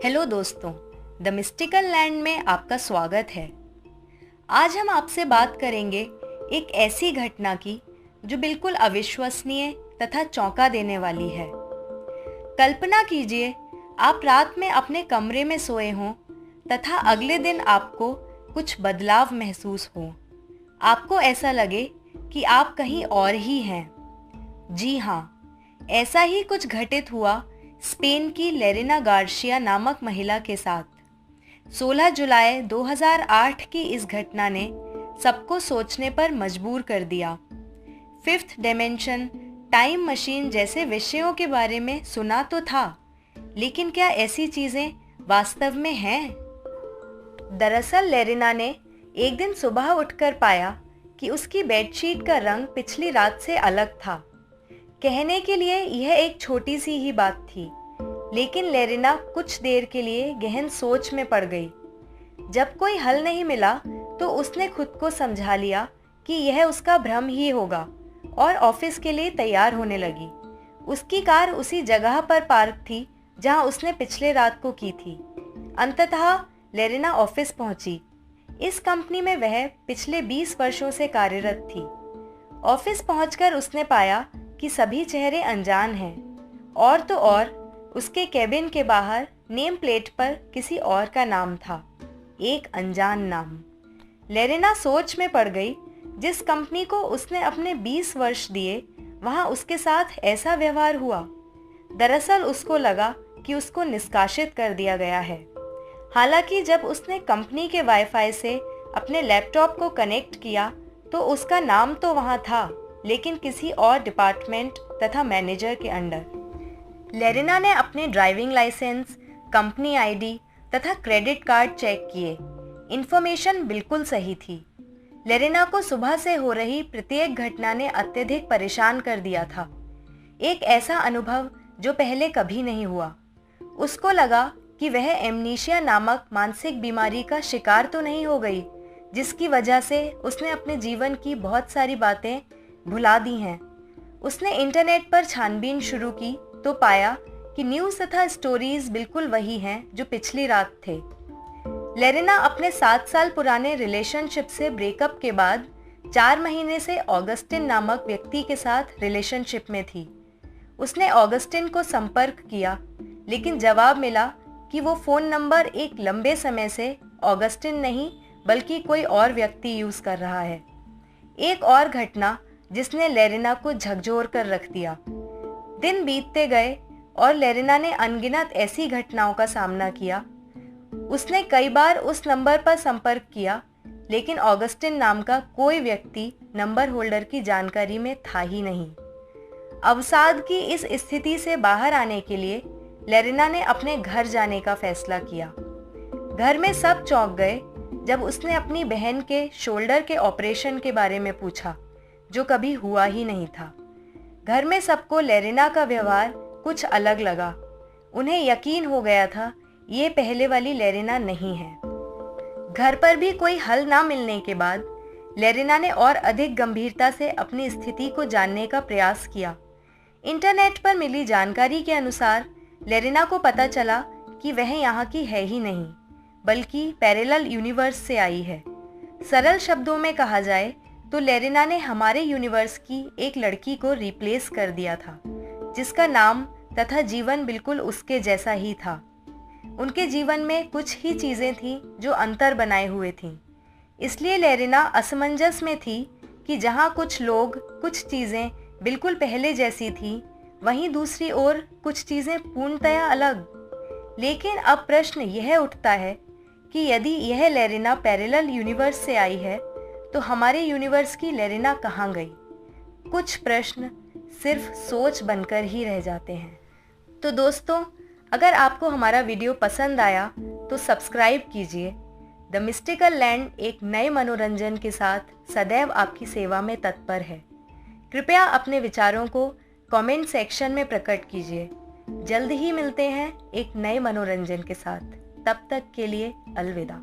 Hello दोस्तों, the mystical land में आपका स्वागत है। आज हम आपसे बात करेंगे एक ऐसी घटना की जो बिल्कुल अविश्वसनीय तथा चौंका देने वाली है। कल्पना कीजिए, आप रात में अपने कमरे में सोए हों तथा अगले दिन आपको कुछ बदलाव महसूस हो। आपको ऐसा लगे कि आप कहीं और ही हैं। जी हाँ, ऐसा ही कुछ घटित हुआ स्पेन की लेरिना गार्सिया नामक महिला के साथ। 16 जुलाई 2008 की इस घटना ने सबको सोचने पर मजबूर कर दिया। फिफ्थ डायमेंशन, टाइम मशीन जैसे विषयों के बारे में सुना तो था, लेकिन क्या ऐसी चीजें वास्तव में हैं? दरअसल लेरिना ने एक दिन सुबह उठकर पाया कि उसकी बेडशीट का रंग पिछली रात से अलग था। कहने के लिए यह एक छोटी सी ही बात थी, लेकिन लेरिना कुछ देर के लिए गहन सोच में पड़ गई। जब कोई हल नहीं मिला तो उसने खुद को समझा लिया कि यह उसका भ्रम ही होगा और ऑफिस के लिए तैयार होने लगी। उसकी कार उसी जगह पर पार्क थी जहां उसने पिछले रात को की थी। अंततः लेरिना ऑफिस पहुंची। इस कंपनी में वह पिछले 20 वर्षों से कार्यरत थी। ऑफिस पहुंचकर उसने पाया कि सभी चेहरे अनजान हैं, और तो और उसके केबिन के बाहर नेम प्लेट पर किसी और का नाम था, एक अनजान नाम। लेरिना सोच में पड़ गई। जिस कंपनी को उसने अपने 20 वर्ष दिए, वहां उसके साथ ऐसा व्यवहार हुआ। दरअसल उसको लगा कि उसको निष्कासित कर दिया गया है। हालांकि जब उसने कंपनी के वाईफाई से अपने लैपटॉप को कनेक्ट किया तो उसका नाम तो वहां था, लेकिन किसी और डिपार्टमेंट तथा मैनेजर के अंडर। लेरिना ने अपने ड्राइविंग लाइसेंस, कंपनी आईडी तथा क्रेडिट कार्ड चेक किए। इंफॉर्मेशन बिल्कुल सही थी। लेरिना को सुबह से हो रही प्रत्येक घटना ने अत्यधिक परेशान कर दिया था। एक ऐसा अनुभव जो पहले कभी नहीं हुआ। उसको लगा कि वह एमनीशिया नामक मानसिक बीमारी का शिकार तो नहीं हो गई, जिसकी वजह से उसने अपने जीवन की बहुत सारी बातें भुला दी हैं। उसने इंटरनेट पर छानबीन शुरू की तो पाया कि न्यूज़ तथा स्टोरीज बिल्कुल वही हैं जो पिछली रात थे। लेरिना अपने 7 साल पुराने रिलेशनशिप से ब्रेकअप के बाद 4 महीने से ऑगस्टिन नामक व्यक्ति के साथ रिलेशनशिप में थी। उसने ऑगस्टिन को संपर्क किया, लेकिन जवाब मिला कि वो फ़ोन नंबर एक लंबे समय से ऑगस्टिन नहीं बल्कि कोई और व्यक्ति यूज़ कर रहा है। एक और घटना जिसने लेरिना को झकझोर कर रख दिया। दिन बीतते गए और लेरिना ने अनगिनत ऐसी घटनाओं का सामना किया। उसने कई बार उस नंबर पर संपर्क किया, लेकिन ऑगस्टिन नाम का कोई व्यक्ति नंबर होल्डर की जानकारी में था ही नहीं। अवसाद की इस स्थिति से बाहर आने के लिए लेरिना ने अपने घर जाने का फैसला किया। घर में सब चौंक गए जब उसने अपनी बहन के शोल्डर के ऑपरेशन के बारे में पूछा, जो कभी हुआ ही नहीं था। घर में सबको लेरिना का व्यवहार कुछ अलग लगा। उन्हें यकीन हो गया था ये पहले वाली लेरिना नहीं है। घर पर भी कोई हल ना मिलने के बाद लेरिना ने और अधिक गंभीरता से अपनी स्थिति को जानने का प्रयास किया। इंटरनेट पर मिली जानकारी के अनुसार लेरिना को पता चला कि वह यहाँ की है ही नहीं, बल्कि पैरेलल यूनिवर्स से आई है। सरल शब्दों में कहा जाए तो लेरिना ने हमारे यूनिवर्स की एक लड़की को रिप्लेस कर दिया था, जिसका नाम तथा जीवन बिल्कुल उसके जैसा ही था। उनके जीवन में कुछ ही चीजें थीं जो अंतर बनाए हुए थीं। इसलिए लेरिना असमंजस में थी कि जहां कुछ लोग, कुछ चीजें बिल्कुल पहले जैसी थी, वहीं दूसरी ओर कुछ चीजें पूर्णतया अलग। लेकिन अब प्रश्न यह उठता है कि यदि यह लेरिना पैरेलल यूनिवर्स से आई है तो हमारे यूनिवर्स की लेरिना कहाँ गई? कुछ प्रश्न सिर्फ सोच बनकर ही रह जाते हैं। तो दोस्तों, अगर आपको हमारा वीडियो पसंद आया तो सब्सक्राइब कीजिए। द मिस्टिकल लैंड एक नए मनोरंजन के साथ सदैव आपकी सेवा में तत्पर है। कृपया अपने विचारों को कमेंट सेक्शन में प्रकट कीजिए। जल्द ही मिलते हैं एक नए मनोरंजन के साथ। तब तक के लिए अलविदा।